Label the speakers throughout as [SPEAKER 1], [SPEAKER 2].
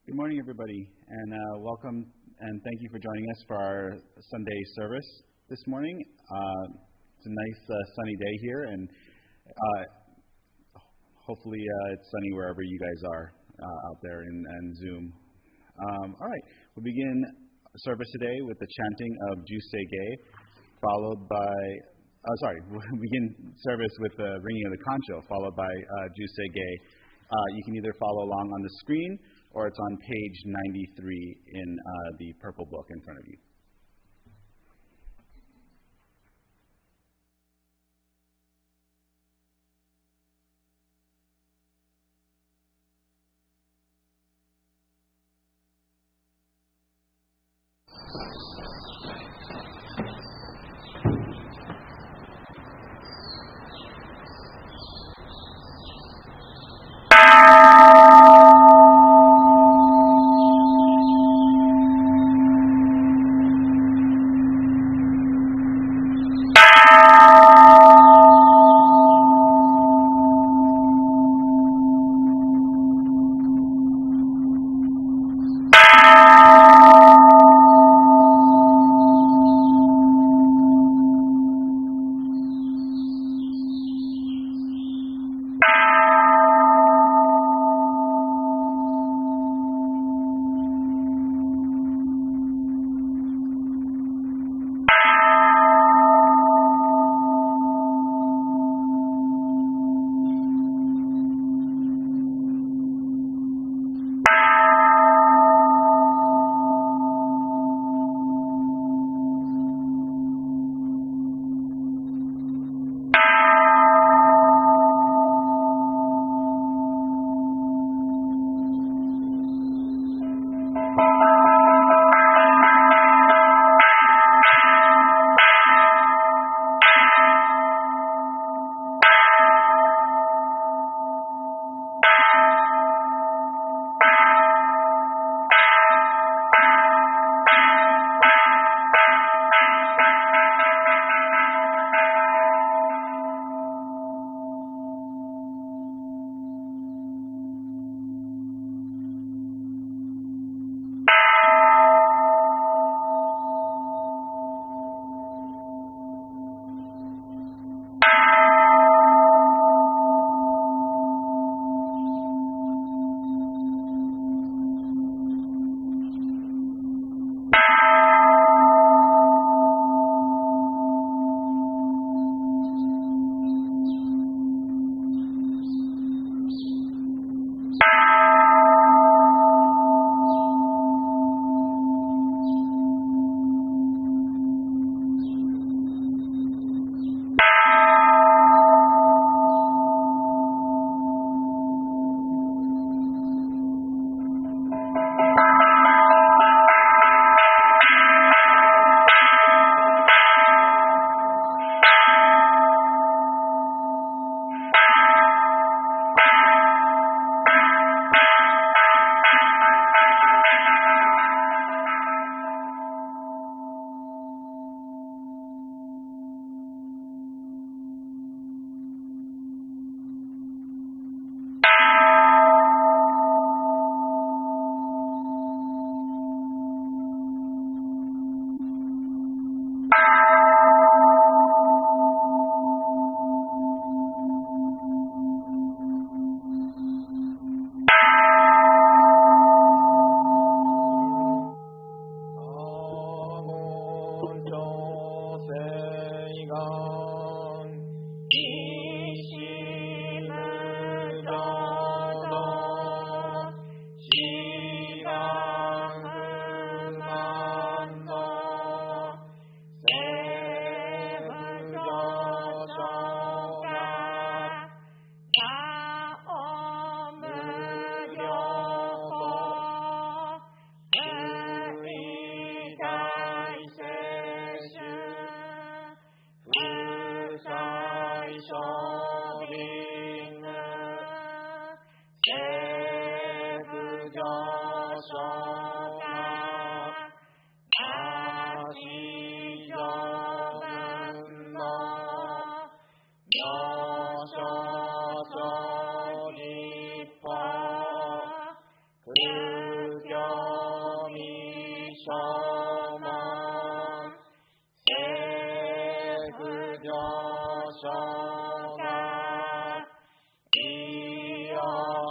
[SPEAKER 1] Good morning, everybody, and welcome and thank you for joining us for our Sunday service this morning. It's a nice sunny day here, and hopefully it's sunny wherever you guys are out there in Zoom. All right, we'll begin service today with the chanting of Jusei, followed by, we'll begin service with the ringing of the concho, followed by Jusei. You can either follow along on the screen or it's on page 93 in the purple book in front of you.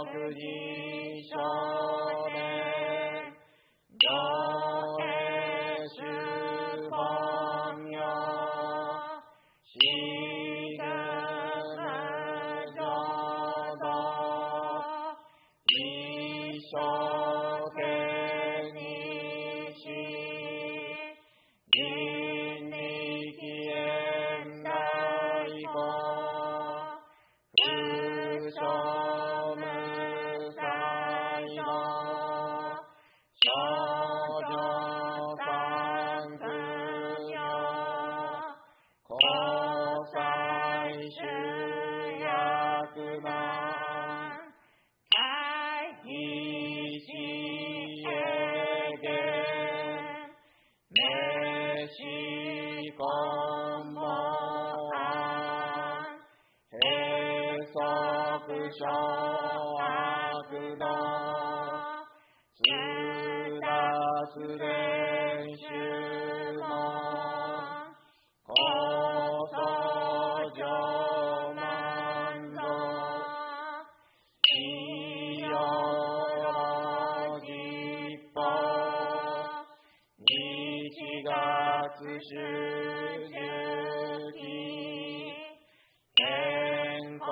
[SPEAKER 2] 即時少年上映主本名シグム浄土一生懸にし人力縁大法不祥無才の少女三苦行交際主役満大悲死永元名詞根本案閉塞小悪道通達練習門高僧上満足医療実法日月主十期健康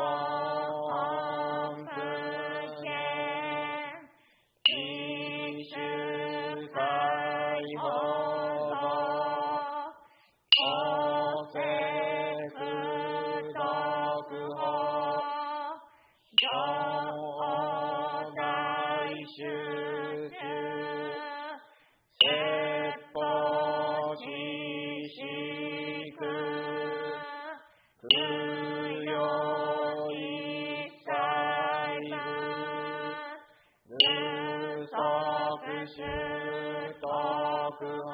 [SPEAKER 2] 本府県一種解放法法政不徳法上王大集中説法知識供養一切分無足種徳本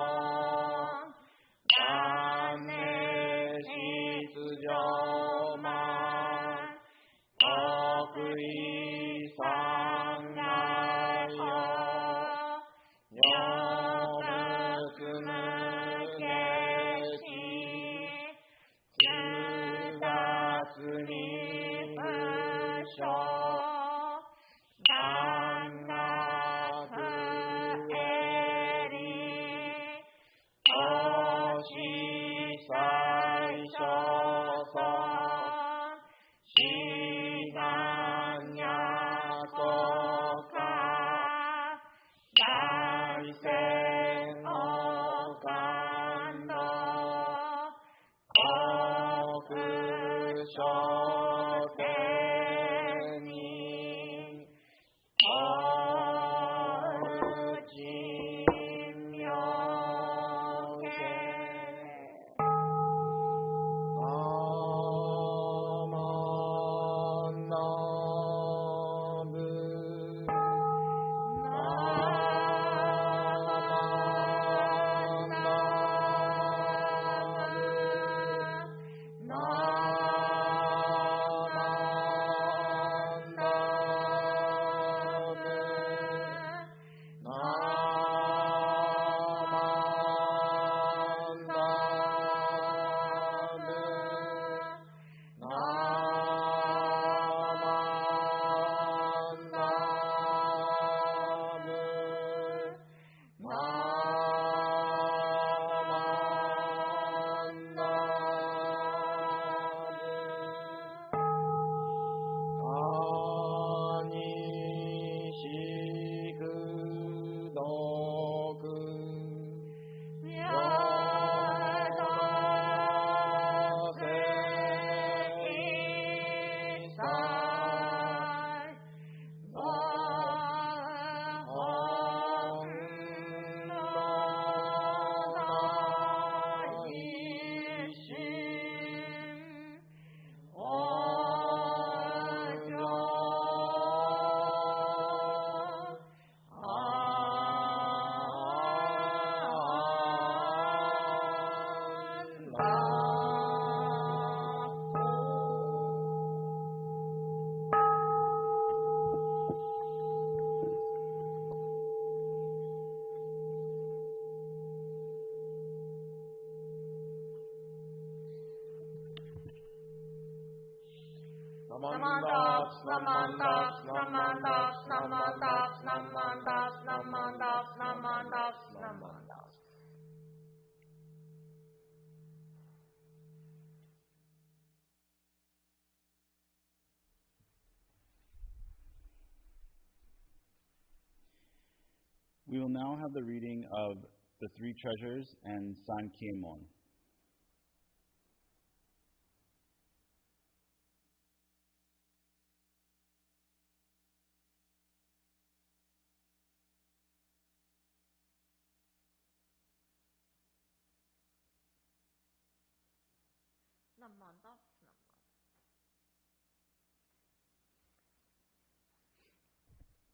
[SPEAKER 2] 万年質上満国威三害用如仏無下士通達に無償万学営利
[SPEAKER 1] We will now have the reading of the Three Treasures and San Kiemon.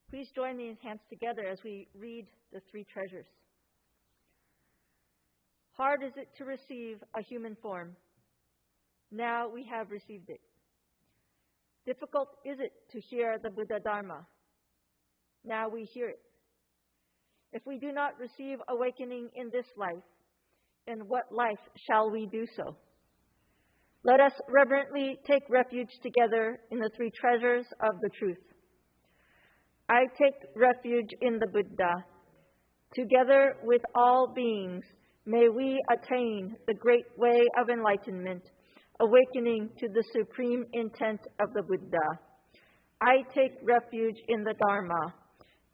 [SPEAKER 3] Please join me in hands together as we read the Three Treasures. Hard is it to receive a human form. Now we have received it. Difficult is it to hear the Buddha Dharma. Now we hear it. If we do not receive awakening in this life, in what life shall we do so? Let us reverently take refuge together in the three treasures of the truth. I take refuge in the Buddha. Together with all beings, may we attain the great way of enlightenment, awakening to the supreme intent of the Buddha. I take refuge in the Dharma.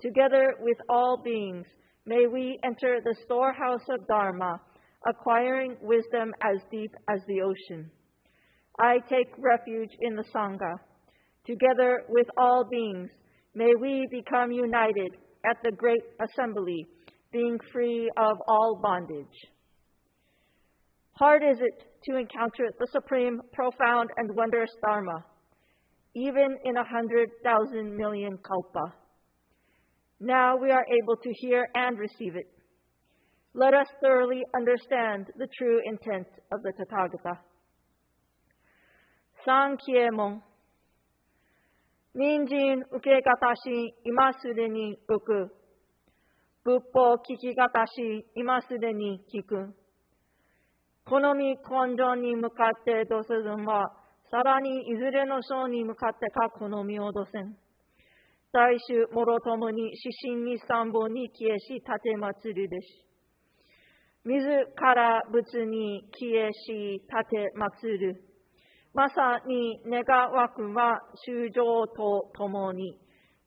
[SPEAKER 3] Together with all beings, may we enter the storehouse of Dharma, acquiring wisdom as deep as the ocean. I take refuge in the Sangha. Together with all beings, may we become united at the great assembly, being free of all bondage. Hard is it to encounter the supreme, profound, and wondrous Dharma, even in 100,000 million kalpa. Now we are able to hear and receive it. Let us thoroughly understand the true intent of the Tathagata. San Kiemon. 人参受け方し、今すでに受く。仏法聞き方し、今すでに聞く。この身根性に向かってどせずんは、さらにいずれの章に向かってかこの身をどせん。大衆もろともに指針に三本に消えし、立て祭るべし。自ら仏に消えし、立て祭る。まさに願わくは衆生とともに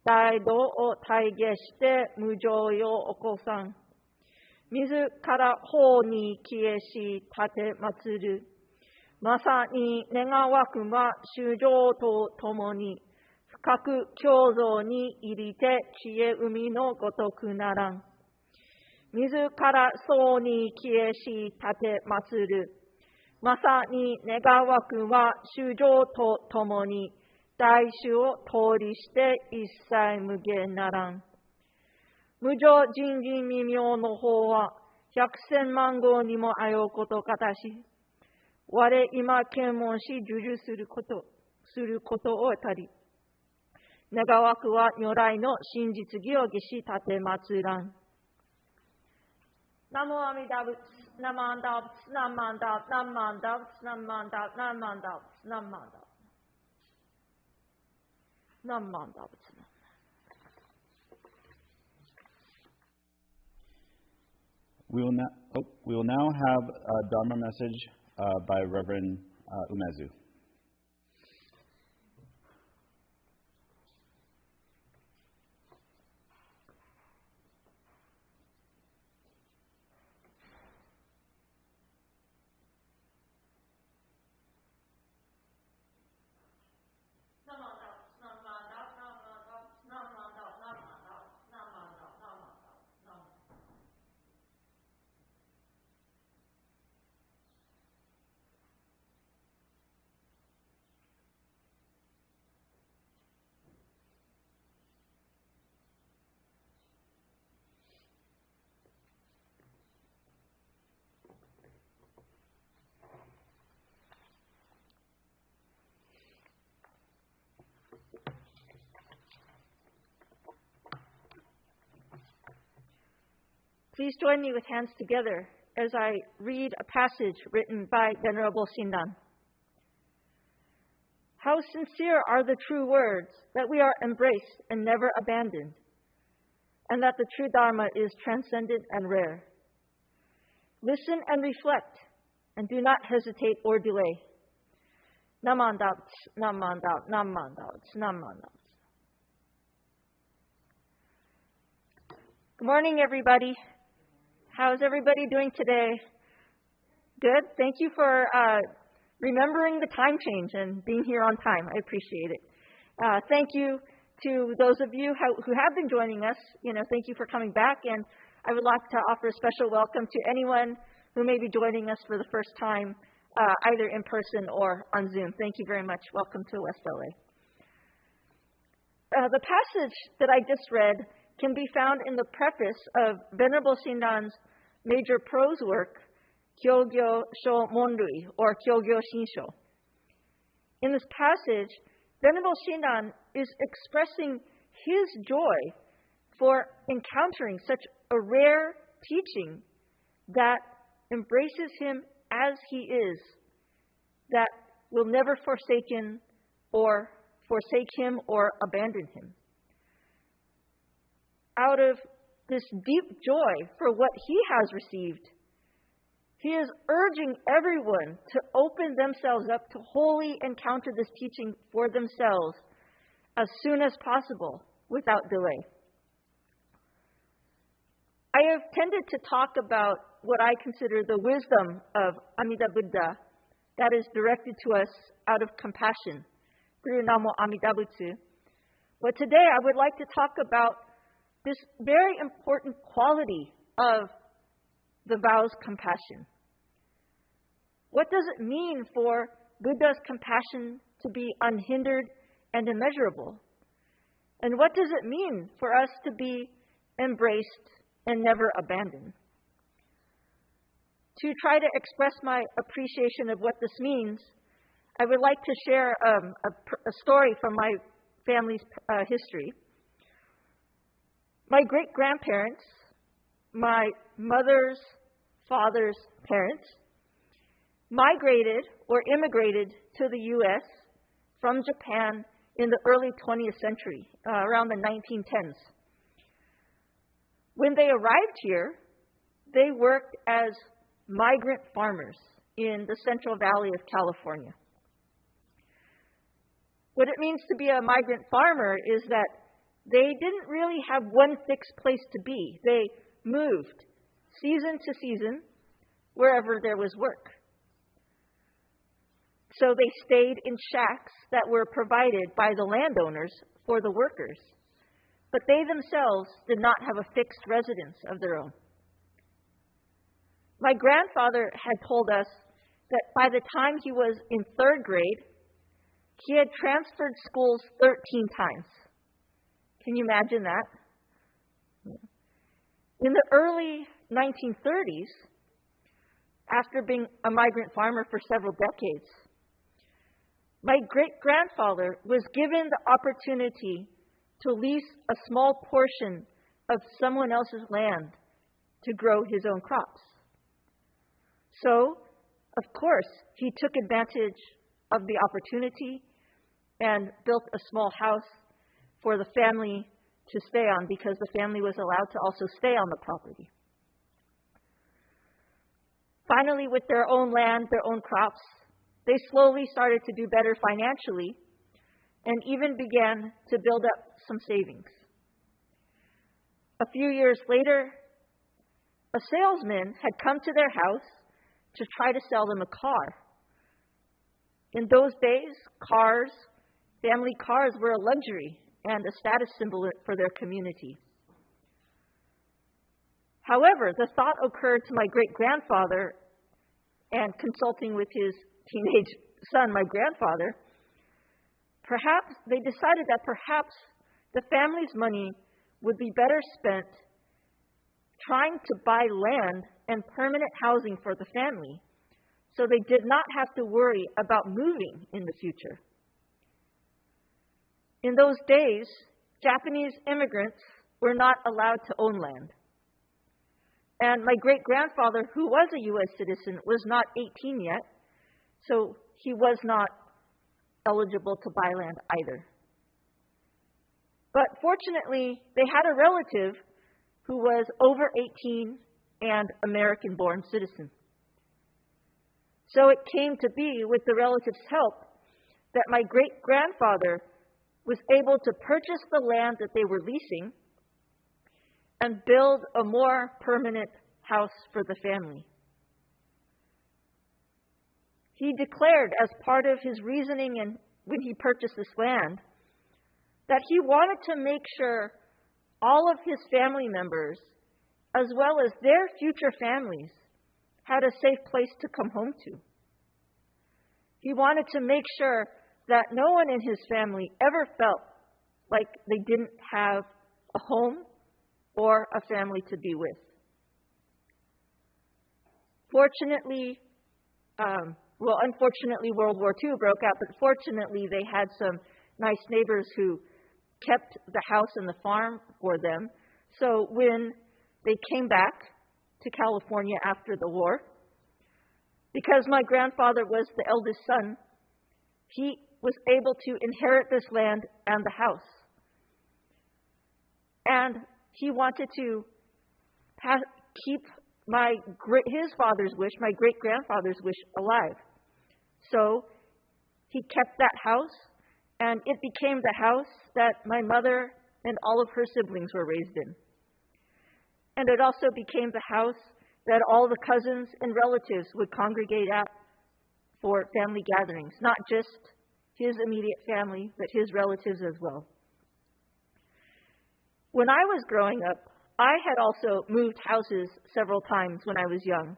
[SPEAKER 3] 大道を体現して無常よ起こさん。自ら法に消えし立て祭る。まさに願わくは衆生とともに深く共造に入りて知恵海のごとくならん。自ら僧に消えし立て祭る。まさに願わくは衆生とともに大衆を通りして一切無限ならん。無常人人未明の方は百千万号にもあようことかたし、我今検問し授受することをたり、願わくは如来の真実義を義し立て祭らん。ナモアミダ仏、ナマンダ仏、ナマンダ、ナマンダ仏、ナマンダ、ナマンダ仏、ナマンダ、ナマンダ仏。
[SPEAKER 1] We will now have a Dharma message by Reverend Umezu.
[SPEAKER 3] Please join me with hands together as I read a passage written by Venerable Shinran. How sincere are the true words that we are embraced and never abandoned, and that the true Dharma is transcendent and rare. Listen and reflect, and do not hesitate or delay. Naman doubts, naman doubts, naman doubts, naman doubts. Good morning, everybody. How's everybody doing today? Good. Thank you for remembering the time change and being here on time. I appreciate it. Thank you to those of you who have been joining us. Thank you for coming back. And I would like to offer a special welcome to anyone who may be joining us for the first time, either in person or on Zoom. Thank you very much. Welcome to West LA. The passage that I just read can be found in the preface of Venerable Shinran's major prose work, Kyogyo Sho Monrui, or Kyogyo Shinsho. In this passage, Venerable Shinran is expressing his joy for encountering such a rare teaching that embraces him as he is, that will never forsake him or abandon him. Out of this deep joy for what he has received, he is urging everyone to open themselves up to wholly encounter this teaching for themselves as soon as possible, without delay. I have tended to talk about what I consider the wisdom of Amida Buddha that is directed to us out of compassion through Namo Amida Butsu. But today I would like to talk about this very important quality of the vow's compassion. What does it mean for Buddha's compassion to be unhindered and immeasurable? And what does it mean for us to be embraced and never abandoned? To try to express my appreciation of what this means, I would like to share a story from my family's history. My great-grandparents, my mother's father's parents, migrated or immigrated to the U.S. from Japan in the early 20th century, around the 1910s. When they arrived here, they worked as migrant farmers in the Central Valley of California. What it means to be a migrant farmer is that they didn't really have one fixed place to be. They moved season to season wherever there was work. So they stayed in shacks that were provided by the landowners for the workers, but they themselves did not have a fixed residence of their own. My grandfather had told us that by the time he was in third grade, he had transferred schools 13 times. Can you imagine that? In the early 1930s, after being a migrant farmer for several decades, my great-grandfather was given the opportunity to lease a small portion of someone else's land to grow his own crops. So, of course, he took advantage of the opportunity and built a small house for the family to stay on, because the family was allowed to also stay on the property. Finally, with their own land, their own crops, they slowly started to do better financially and even began to build up some savings. A few years later, a salesman had come to their house to try to sell them a car. In those days, family cars were a luxury and a status symbol for their community. However, the thought occurred to my great-grandfather, and consulting with his teenage son, my grandfather, they decided that perhaps the family's money would be better spent trying to buy land and permanent housing for the family, so they did not have to worry about moving in the future. In those days, Japanese immigrants were not allowed to own land. And my great-grandfather, who was a U.S. citizen, was not 18 yet, so he was not eligible to buy land either. But fortunately, they had a relative who was over 18 and American-born citizen. So it came to be, with the relative's help, that my great-grandfather was able to purchase the land that they were leasing and build a more permanent house for the family. He declared, as part of his reasoning and when he purchased this land, that he wanted to make sure all of his family members, as well as their future families, had a safe place to come home to. He wanted to make sure that no one in his family ever felt like they didn't have a home or a family to be with. Fortunately, unfortunately, World War II broke out, but fortunately, they had some nice neighbors who kept the house and the farm for them. So when they came back to California after the war, because my grandfather was the eldest son, he was able to inherit this land and the house. And he wanted to keep his father's wish, my great-grandfather's wish, alive. So he kept that house, and it became the house that my mother and all of her siblings were raised in. And it also became the house that all the cousins and relatives would congregate at for family gatherings, not just his immediate family, but his relatives as well. When I was growing up, I had also moved houses several times when I was young.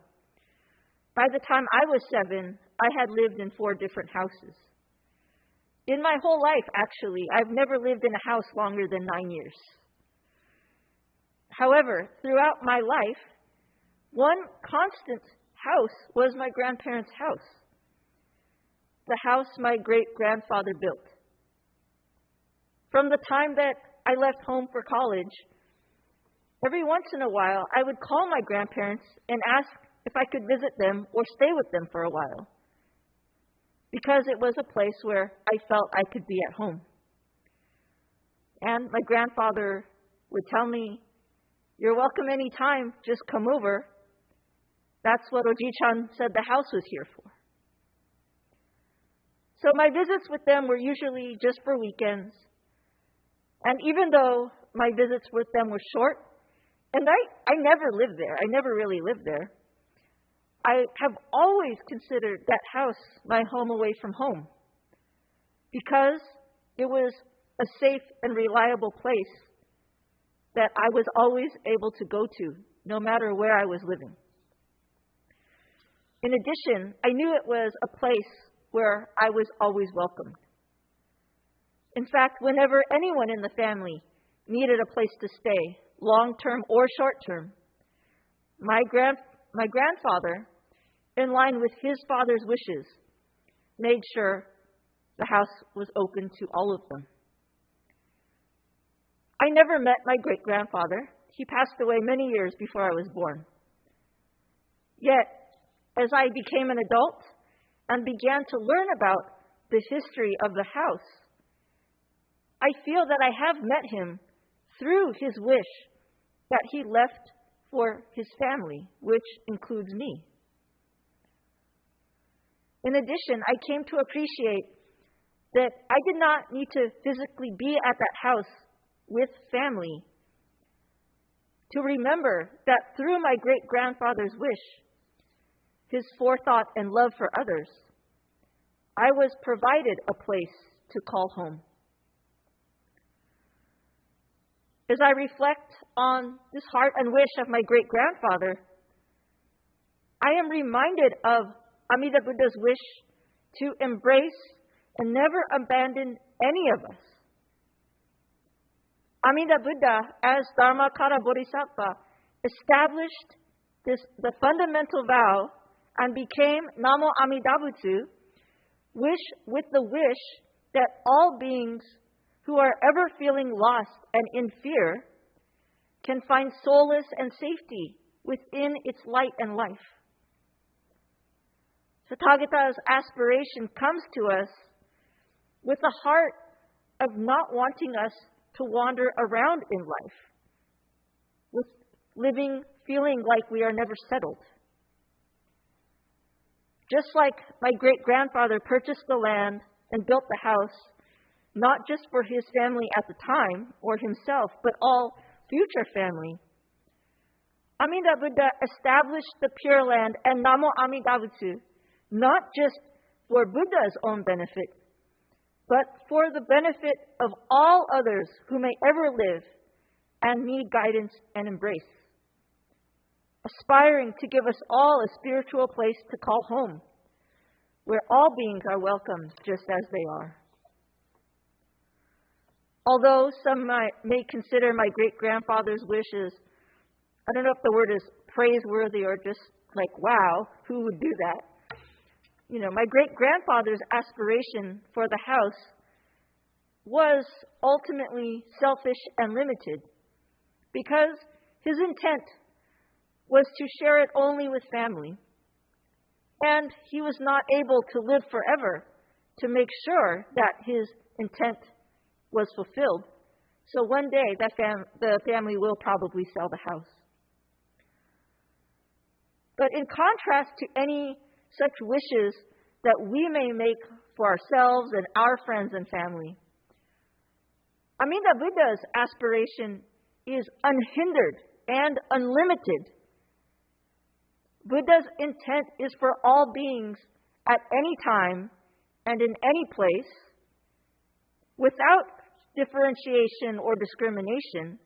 [SPEAKER 3] By the time I was 7, I had lived in 4 different houses. In my whole life, actually, I've never lived in a house longer than 9 years. However, throughout my life, one constant house was my grandparents' house, the house my great-grandfather built. From the time that I left home for college, every once in a while, I would call my grandparents and ask if I could visit them or stay with them for a while, because it was a place where I felt I could be at home. And my grandfather would tell me, "You're welcome anytime, just come over." That's what Oji-chan said the house was here for. So my visits with them were usually just for weekends. And even though my visits with them were short, and I never lived there, I never really lived there, I have always considered that house my home away from home, because it was a safe and reliable place that I was always able to go to, no matter where I was living. In addition, I knew it was a place where I was always welcomed. In fact, whenever anyone in the family needed a place to stay, long-term or short-term, my grandfather, in line with his father's wishes, made sure the house was open to all of them. I never met my great-grandfather. He passed away many years before I was born. Yet, as I became an adult and began to learn about the history of the house, I feel that I have met him through his wish that he left for his family, which includes me. In addition, I came to appreciate that I did not need to physically be at that house with family to remember that through my great-grandfather's wish, his forethought and love for others, I was provided a place to call home. As I reflect on this heart and wish of my great-grandfather, I am reminded of Amida Buddha's wish to embrace and never abandon any of us. Amida Buddha, as Dharmakara Bodhisattva, established the fundamental vow and became Namo Amida Butsu, with the wish that all beings who are ever feeling lost and in fear can find solace and safety within its light and life. Tathagata's aspiration comes to us with a heart of not wanting us to wander around in life, with living feeling like we are never settled. Just like my great-grandfather purchased the land and built the house, not just for his family at the time or himself, but all future family, Amida Buddha established the Pure Land and Namo Amida Butsu, not just for Buddha's own benefit, but for the benefit of all others who may ever live and need guidance and embrace, aspiring to give us all a spiritual place to call home, where all beings are welcomed just as they are. Although some may consider my great-grandfather's wishes, I don't know if the word is praiseworthy or just like, wow, who would do that? My great-grandfather's aspiration for the house was ultimately selfish and limited because his intent was to share it only with family. And he was not able to live forever to make sure that his intent was fulfilled. So one day the family will probably sell the house. But in contrast to any such wishes that we may make for ourselves and our friends and family, Amida Buddha's aspiration is unhindered and unlimited. Buddha's intent is for all beings at any time and in any place, without differentiation or discrimination,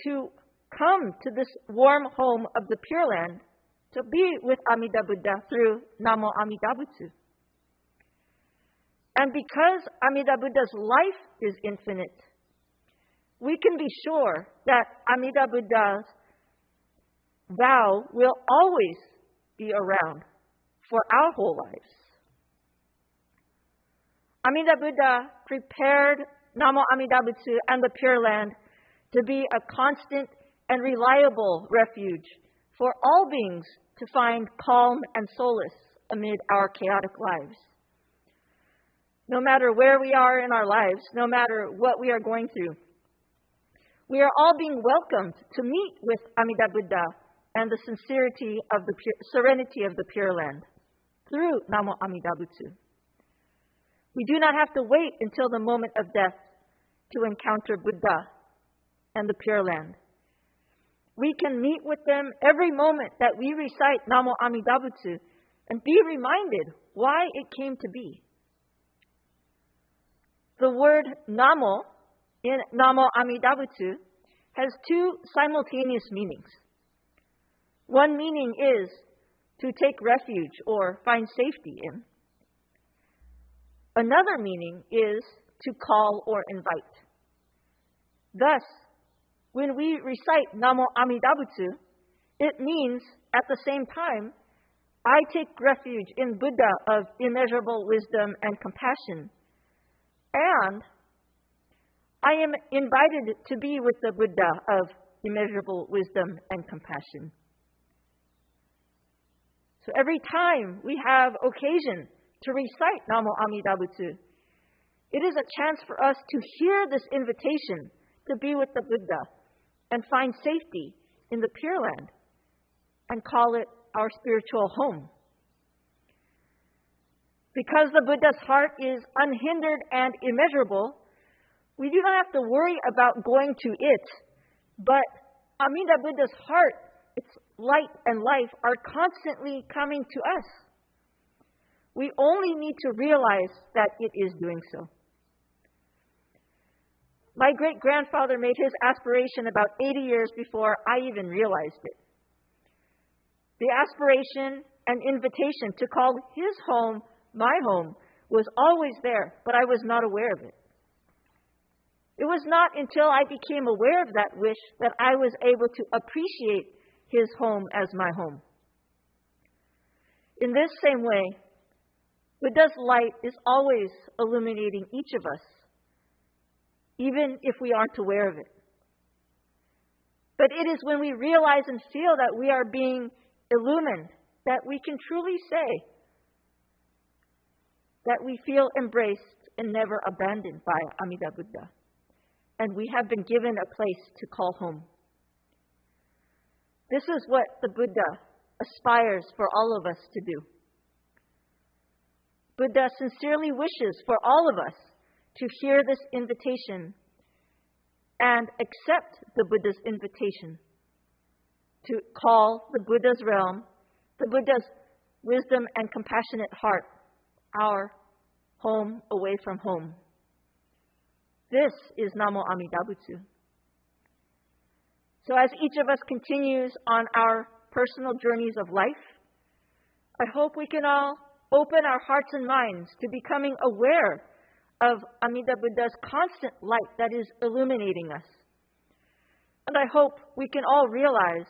[SPEAKER 3] to come to this warm home of the Pure Land, to be with Amida Buddha through Namo Amida Butsu. And because Amida Buddha's life is infinite, we can be sure that Amida Buddha's vow will always be around for our whole lives. Amida Buddha prepared Namo Amida Butsu and the Pure Land to be a constant and reliable refuge for all beings to find calm and solace amid our chaotic lives. No matter where we are in our lives, no matter what we are going through, we are all being welcomed to meet with Amida Buddha and the serenity of the Pure Land through Namo Amida Butsu. We do not have to wait until the moment of death to encounter Buddha and the Pure Land. We can meet with them every moment that we recite Namo Amida Butsu and be reminded why it came to be. The word Namo in Namo Amida Butsu has two simultaneous meanings. One meaning is to take refuge or find safety in. Another meaning is to call or invite. Thus, when we recite Namo Amida Butsu, it means at the same time, I take refuge in Buddha of immeasurable wisdom and compassion, and I am invited to be with the Buddha of immeasurable wisdom and compassion. So every time we have occasion to recite Namo Amida Butsu, it is a chance for us to hear this invitation to be with the Buddha and find safety in the Pure Land and call it our spiritual home. Because the Buddha's heart is unhindered and immeasurable, we do not have to worry about going to it, but Amida Buddha's heart, its light and life, are constantly coming to us. We only need to realize that it is doing so. My great-grandfather made his aspiration about 80 years before I even realized it. The aspiration and invitation to call his home my home was always there, but I was not aware of it. It was not until I became aware of that wish that I was able to appreciate his home as my home. In this same way, Buddha's light is always illuminating each of us, even if we aren't aware of it. But it is when we realize and feel that we are being illumined that we can truly say that we feel embraced and never abandoned by Amida Buddha. And we have been given a place to call home. This is what the Buddha aspires for all of us to do. Buddha sincerely wishes for all of us to hear this invitation and accept the Buddha's invitation to call the Buddha's realm, the Buddha's wisdom and compassionate heart, our home away from home. This is Namo Amida Butsu. So as each of us continues on our personal journeys of life, I hope we can all open our hearts and minds to becoming aware of Amida Buddha's constant light that is illuminating us. And I hope we can all realize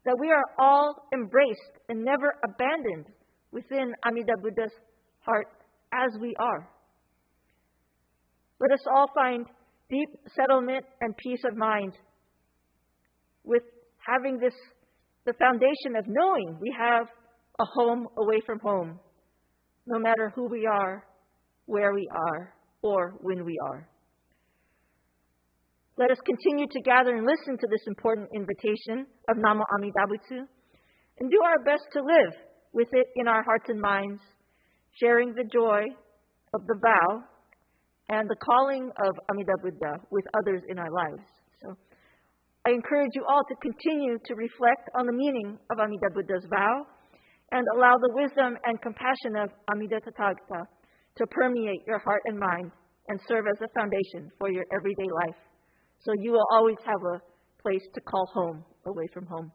[SPEAKER 3] that we are all embraced and never abandoned within Amida Buddha's heart as we are. Let us all find deep settlement and peace of mind with having the foundation of knowing we have a home away from home, no matter who we are, where we are, or when we are. Let us continue to gather and listen to this important invitation of Namo Amida Butsu and do our best to live with it in our hearts and minds, sharing the joy of the vow and the calling of Amida Buddha with others in our lives. So I encourage you all to continue to reflect on the meaning of Amida Buddha's vow and allow the wisdom and compassion of Amida Tathagata to permeate your heart and mind and serve as a foundation for your everyday life, so you will always have a place to call home away from home.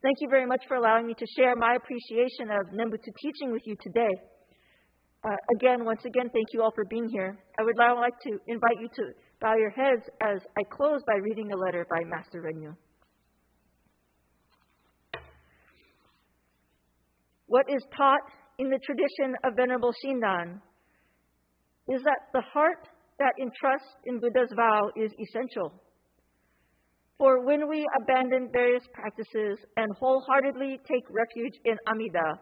[SPEAKER 3] Thank you very much for allowing me to share my appreciation of Nembutsu teaching with you today. Once again, thank you all for being here. I would now like to invite you to bow your heads as I close by reading a letter by Master Renyu. What is taught in the tradition of Venerable Shinran is that the heart that entrusts in Buddha's vow is essential. For when we abandon various practices and wholeheartedly take refuge in Amida,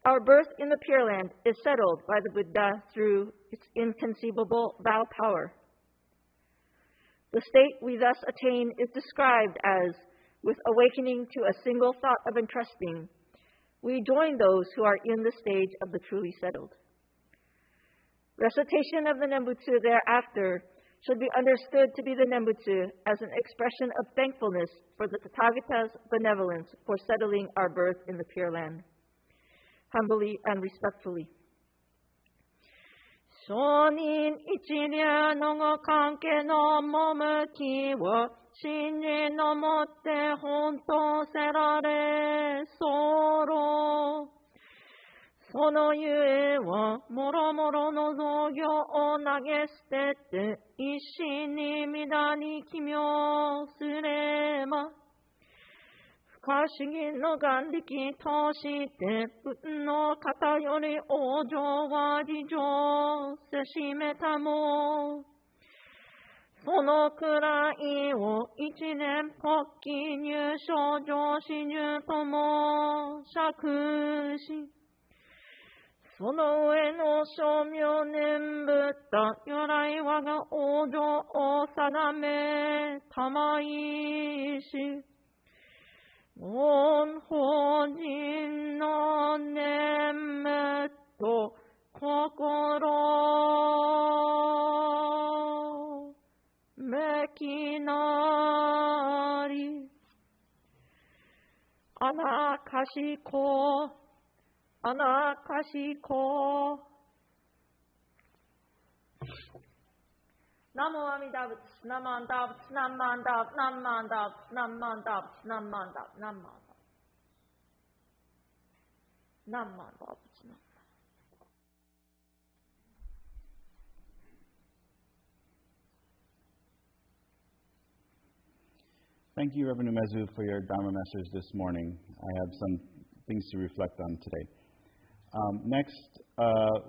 [SPEAKER 3] our birth in the Pure Land is settled by the Buddha through its inconceivable vow power. The state we thus attain is described as, with awakening to a single thought of entrusting, we join those who are in the stage of the truly settled. Recitation of the Nembutsu thereafter should be understood to be the Nembutsu as an expression of thankfulness for the Tathagata's benevolence for settling our birth in the Pure Land. Humbly and respectfully. 承認一流の関係の趣を信じのもって本当せられ候。そのゆえはもろもろの造業を投げ捨てて一心に皆に奇妙すれば。不可思議の眼力として仏の方より往生は事情せしめたも。そのくらいを一年発起入賞上子入とも釈し、その上の称名念仏如来我が往生を定めたまいし、御法人の念と心めきなり、あなかしこ、あなかしこ。Namo Amida Butsu, Namo Amida Butsu, Namo Amida Butsu, Namo Amida Butsu, Namo Amida Butsu, Namo Amida Butsu, Namo Amida Butsu.
[SPEAKER 1] Thank you, Reverend Umezu, for your Dharma message this morning. I have some things to reflect on today. Next,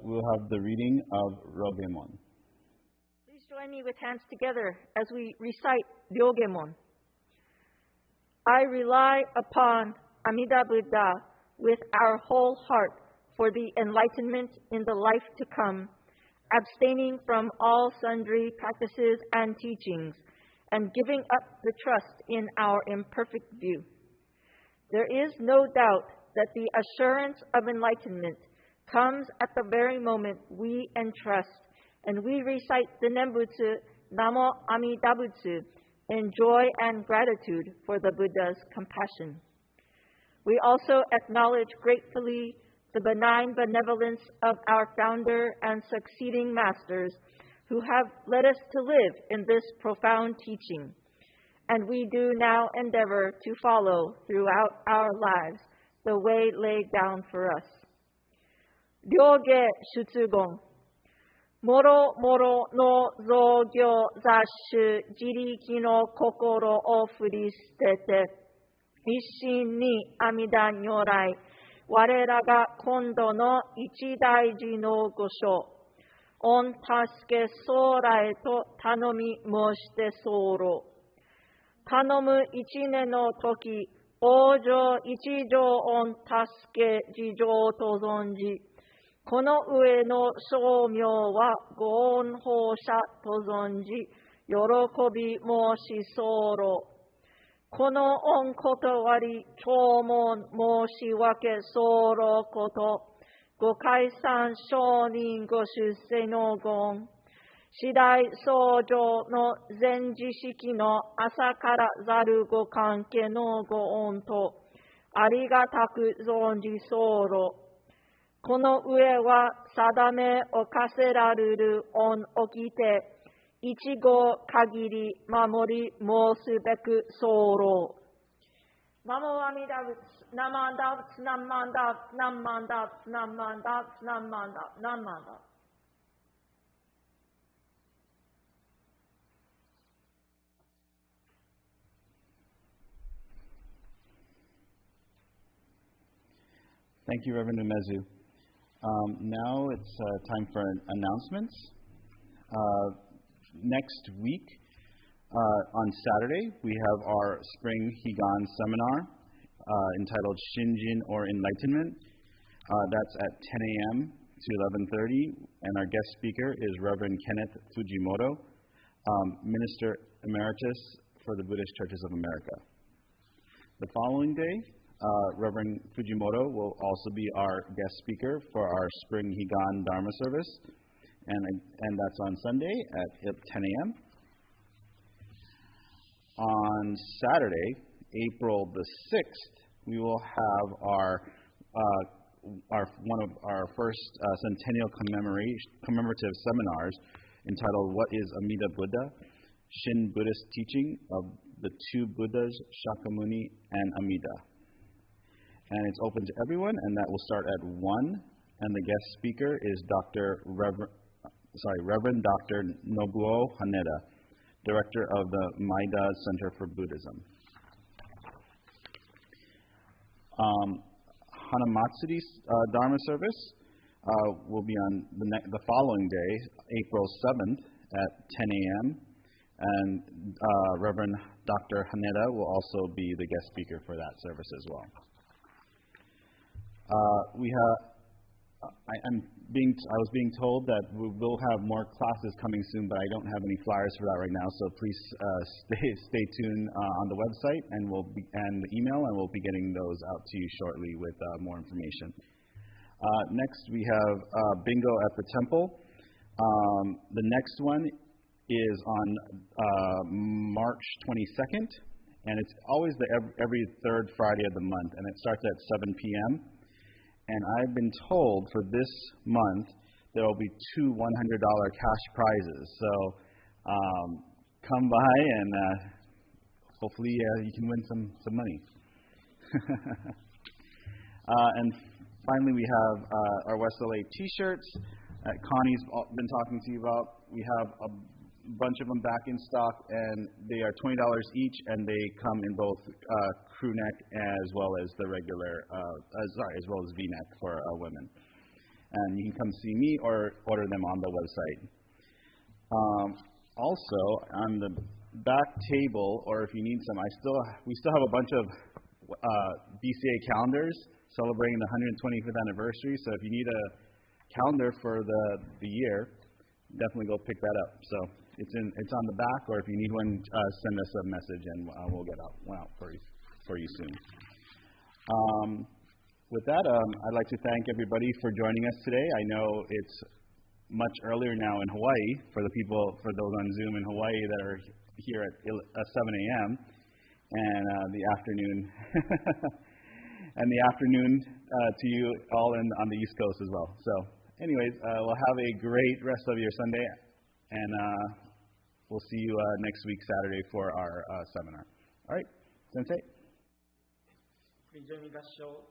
[SPEAKER 1] we'll have the reading of Rogemon.
[SPEAKER 3] Please join me with hands together as we recite Ryogemon. I rely upon Amida Buddha with our whole heart for the enlightenment in the life to come, abstaining from all sundry practices and teachings, and giving up the trust in our imperfect view. There is no doubt that the assurance of enlightenment comes at the very moment we entrust and we recite the Nembutsu Namo Amida Butsu in joy and gratitude for the Buddha's compassion. We also acknowledge gratefully the benign benevolence of our founder and succeeding masters who have led us to live in this profound teaching, and we do now endeavor to follow throughout our lives the way laid down for us. 両下出言もろもろの造業雑種自力の心を振り捨てて一心に阿弥陀如来我らが今度の一大事の御所御助け将来と頼み申して候頼む一年の時往生一条御助け事情と存じこの上の称名はご恩報者と存じ、喜び申し候。この恩断り、弔問申し分け候こと、ご解散承認ご出世の言、次第僧正の前知識の朝からざるご関係のご恩と、ありがたく存じ候。この上は定めを課せられる恩をきて、一語限り守り申すべく候。ナモアミダブツ、ナマンダブツ、ナマンダブツ、ナマンダブツ、ナマンダブツ、ナマンダブツ、ナマンダブツ。
[SPEAKER 1] Thank you, Reverend Umezu. Now it's time for announcements. Next week, on Saturday, we have our Spring Higan seminar entitled Shinjin or Enlightenment. That's at 10 a.m. to 11:30, and our guest speaker is Reverend Kenneth Fujimoto, Minister Emeritus for the Buddhist Churches of America. The following day, Reverend Fujimoto will also be our guest speaker for our Spring Higan Dharma service, and that's on Sunday at 10 a.m. On Saturday, April the 6th, we will have our one of our first centennial commemorative seminars entitled "What is Amida Buddha? Shin Buddhist Teaching of the Two Buddhas, Shakyamuni and Amida." And it's open to everyone, and that will start at 1. And the guest speaker is Reverend Dr. Nobuo Haneda, Director of the Maida Center for Buddhism. Hanamatsuri Dharma service will be on the following day, April 7th at 10 a.m. And Reverend Dr. Haneda will also be the guest speaker for that service as well. I was being told that we will have more classes coming soon, but I don't have any flyers for that right now. So please stay tuned on the website and the email, and we'll be getting those out to you shortly with more information. Next, we have bingo at the temple. The next one is on March 22nd, and it's always every third Friday of the month, and it starts at 7 p.m. And I've been told for this month there will be 2 $100 cash prizes. So come by and hopefully you can win some money. And finally, we have our West LA T-shirts that Connie's been talking to you about. We have a bunch of them back in stock, and they are $20 each, and they come in both crew neck as well as the regular, as well as V-neck for women. And you can come see me or order them on the website. Also, on the back table, or if you need some, we still have a bunch of BCA calendars celebrating the 125th anniversary. So if you need a calendar for the year, definitely go pick that up. So it's on the back, or if you need one, send us a message and we'll get one out for you soon. With that, I'd like to thank everybody for joining us today. I know it's much earlier now in Hawaii for those on Zoom in Hawaii that are here at 7 a.m. and the afternoon and the afternoon to you all on the East Coast as well. So, anyways, we'll have a great rest of your Sunday, and we'll see you next week Saturday for our seminar. All right, Sensei.
[SPEAKER 2] Please join me in the show.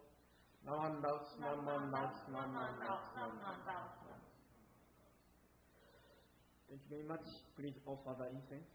[SPEAKER 2] Thank you very much. Please offer the incense.